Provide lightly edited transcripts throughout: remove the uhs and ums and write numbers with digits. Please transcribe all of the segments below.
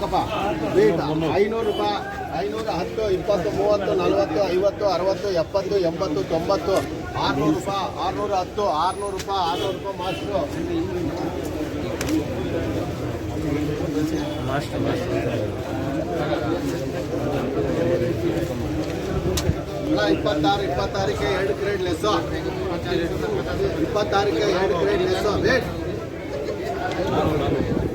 ಹಾಕಪ್ಪ wait 500 ರೂಪಾಯಿ 510 20 30 40 50 60 70 80 90 600 ರೂಪಾಯಿ 610 600 ರೂಪಾಯಿ 600 ರೂಪಾಯಿ ಮಾಸ್ಟ್ರು 26ಕ್ಕೆ 2 grade less weight 2 grade less weight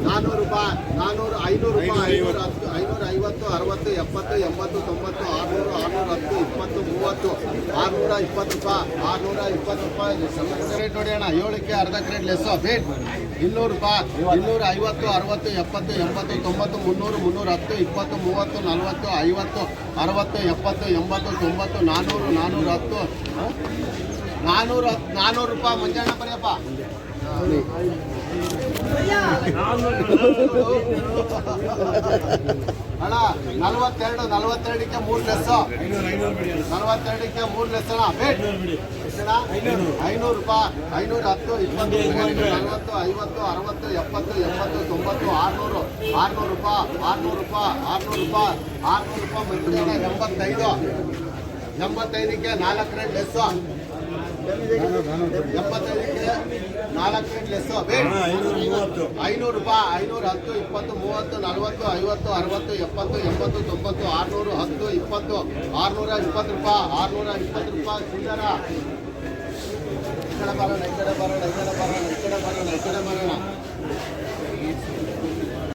400 ರೂಪಾಯಿ 400 500 ರೂಪಾಯಿ 550 60 70 80 90 600 610 20 30 620 ರೂಪಾಯಿ 620 ರೂಪಾಯಿ ರೇಟ್ ನೋಡಿ ಅಣ್ಣ 7ಕ್ಕೆ ಅರ್ಧ ಗ್ರೇಡ್ ಲೆಸ್ ವೇಟ್ 200 ರೂಪಾಯಿ 250 60 70 80 90 300 310 20 30 40 50 60 70 80 90 400 410 400 ರೂಪಾಯಿ ಮಂಜಣ್ಣ ಬರೆಯಪ್ಪ ಅಣ್ಣ 42ಕ್ಕೆ 3 ಲೆಸ್ 42ಕ್ಕೆ 3 ಲೆಸ್ ಅಣ್ಣ ವೇಟ್ 500 ರೂಪಾಯಿ 510 20 30 40 50 60 70 80 90 600 ರೂಪಾಯಿ 600 ರೂಪಾಯಿ 600 ರೂಪಾಯಿ 600 ರೂಪಾಯಿ ಮಂಜಣ್ಣ 85ಕ್ಕೆ 4 ಗ್ರೇಡ್ ಲೆಸ್ 75ಕ್ಕೆ 4 ಗ್ರೇಡ್ ಲೆಸ್ 500 ರೂಪಾಯಿ 510 20 30 40 50 60 70 80 90 600 10 20 620 ರೂಪಾಯಿ 620 ರೂಪಾಯಿ ಸುಂದರ ಈ ಕಡೆ ಬರೋಣ ಈ ಕಡೆ ಬರೋಣ